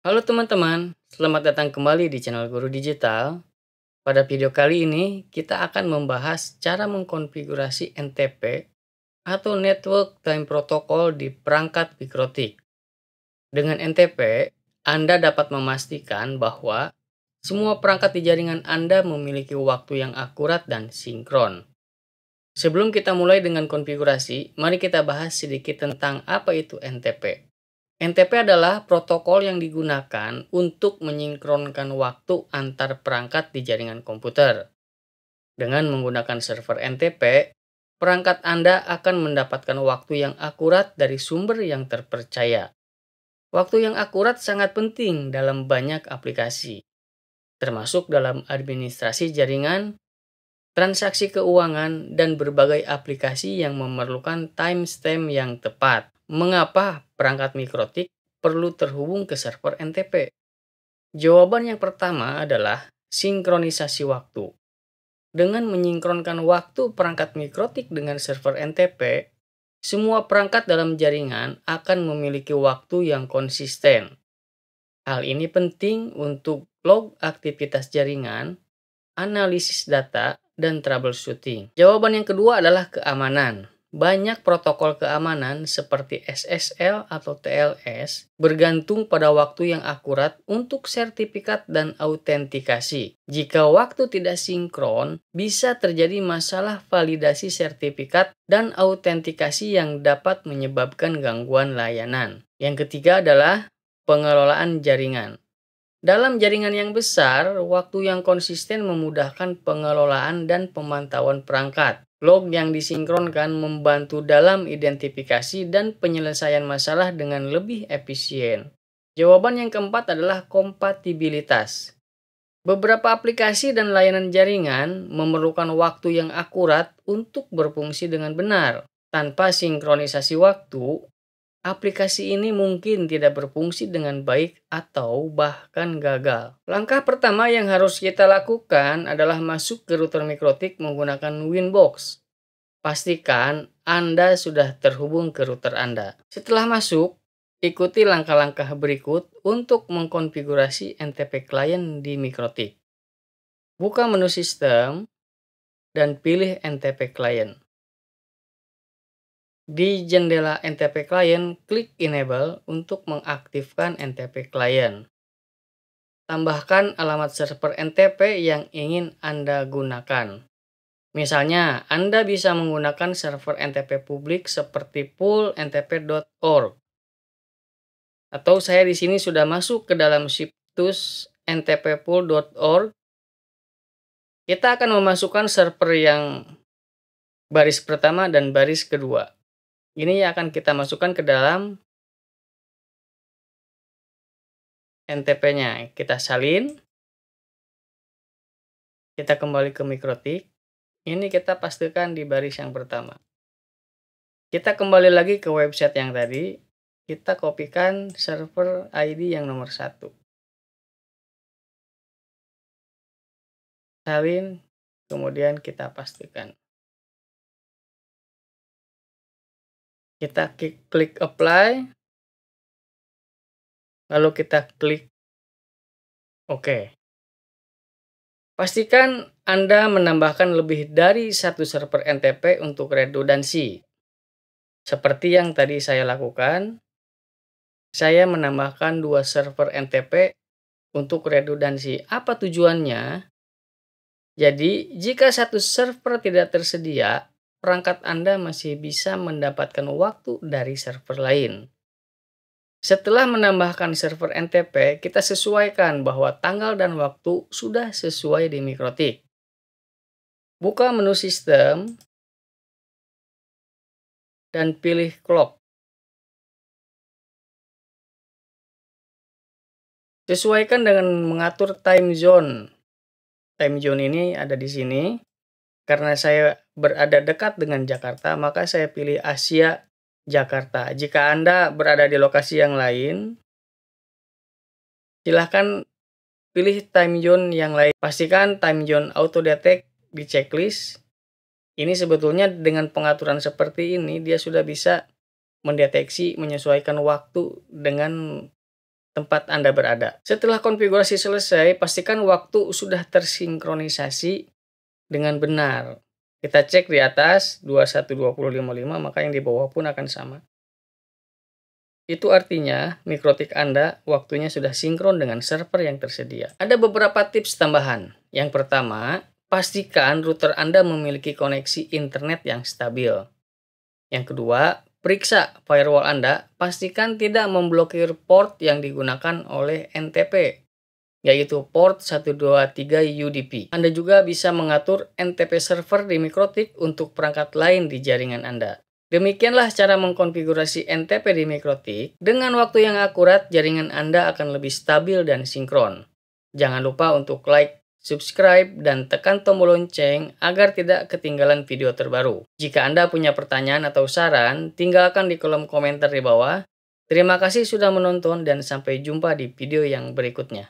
Halo teman-teman, selamat datang kembali di channel Guru Digital. Pada video kali ini, kita akan membahas cara mengkonfigurasi NTP atau Network Time Protocol di perangkat mikrotik. Dengan NTP, Anda dapat memastikan bahwa semua perangkat di jaringan Anda memiliki waktu yang akurat dan sinkron. Sebelum kita mulai dengan konfigurasi, mari kita bahas sedikit tentang apa itu NTP. NTP adalah protokol yang digunakan untuk menyinkronkan waktu antar perangkat di jaringan komputer. Dengan menggunakan server NTP, perangkat Anda akan mendapatkan waktu yang akurat dari sumber yang terpercaya. Waktu yang akurat sangat penting dalam banyak aplikasi, termasuk dalam administrasi jaringan, transaksi keuangan, dan berbagai aplikasi yang memerlukan timestamp yang tepat. Mengapa perangkat mikrotik perlu terhubung ke server NTP? Jawaban yang pertama adalah sinkronisasi waktu. Dengan menyinkronkan waktu perangkat mikrotik dengan server NTP, semua perangkat dalam jaringan akan memiliki waktu yang konsisten. Hal ini penting untuk log aktivitas jaringan, analisis data, dan troubleshooting. Jawaban yang kedua adalah keamanan. Banyak protokol keamanan seperti SSL atau TLS bergantung pada waktu yang akurat untuk sertifikat dan autentikasi. Jika waktu tidak sinkron, bisa terjadi masalah validasi sertifikat dan autentikasi yang dapat menyebabkan gangguan layanan. Yang ketiga adalah pengelolaan jaringan. Dalam jaringan yang besar, waktu yang konsisten memudahkan pengelolaan dan pemantauan perangkat. Log yang disinkronkan membantu dalam identifikasi dan penyelesaian masalah dengan lebih efisien. Jawaban yang keempat adalah kompatibilitas. Beberapa aplikasi dan layanan jaringan memerlukan waktu yang akurat untuk berfungsi dengan benar. Tanpa sinkronisasi waktu, aplikasi ini mungkin tidak berfungsi dengan baik atau bahkan gagal. Langkah pertama yang harus kita lakukan adalah masuk ke router mikrotik menggunakan Winbox. Pastikan Anda sudah terhubung ke router Anda. Setelah masuk, ikuti langkah-langkah berikut untuk mengkonfigurasi NTP klien di mikrotik. Buka menu sistem dan pilih NTP klien. Di jendela NTP Client, klik Enable untuk mengaktifkan NTP Client. Tambahkan alamat server NTP yang ingin Anda gunakan. Misalnya, Anda bisa menggunakan server NTP publik seperti poolntp.org. Atau saya di sini sudah masuk ke dalam situs ntppool.org. Kita akan memasukkan server yang baris pertama dan baris kedua. Ini akan kita masukkan ke dalam NTP-nya. Kita salin. Kita kembali ke mikrotik. Ini kita pastikan di baris yang pertama. Kita kembali lagi ke website yang tadi. Kita kopikan server ID yang nomor 1. Salin. Kemudian kita pastikan. Kita klik apply. Lalu kita klik OK. Pastikan Anda menambahkan lebih dari satu server NTP untuk redundansi. Seperti yang tadi saya lakukan, saya menambahkan 2 server NTP untuk redundansi. Apa tujuannya? Jadi, jika satu server tidak tersedia, perangkat Anda masih bisa mendapatkan waktu dari server lain. Setelah menambahkan server NTP, kita sesuaikan bahwa tanggal dan waktu sudah sesuai di mikrotik. Buka menu sistem dan pilih clock. Sesuaikan dengan mengatur time zone. Time zone ini ada di sini. Karena saya berada dekat dengan Jakarta, maka saya pilih Asia Jakarta. Jika Anda berada di lokasi yang lain, silahkan pilih time zone yang lain. Pastikan time zone auto detect di checklist. Ini sebetulnya dengan pengaturan seperti ini, dia sudah bisa mendeteksi, menyesuaikan waktu dengan tempat Anda berada. Setelah konfigurasi selesai, pastikan waktu sudah tersinkronisasi dengan benar. Kita cek di atas 21.20.55, maka yang di bawah pun akan sama. Itu artinya mikrotik Anda waktunya sudah sinkron dengan server yang tersedia. Ada beberapa tips tambahan. Yang pertama, pastikan router Anda memiliki koneksi internet yang stabil. Yang kedua, periksa firewall Anda, pastikan tidak memblokir port yang digunakan oleh NTP, yaitu port 123 UDP. Anda juga bisa mengatur NTP server di mikrotik untuk perangkat lain di jaringan Anda. Demikianlah cara mengkonfigurasi NTP di mikrotik. Dengan waktu yang akurat, jaringan Anda akan lebih stabil dan sinkron. Jangan lupa untuk like, subscribe, dan tekan tombol lonceng agar tidak ketinggalan video terbaru. Jika Anda punya pertanyaan atau saran, tinggalkan di kolom komentar di bawah. Terima kasih sudah menonton dan sampai jumpa di video yang berikutnya.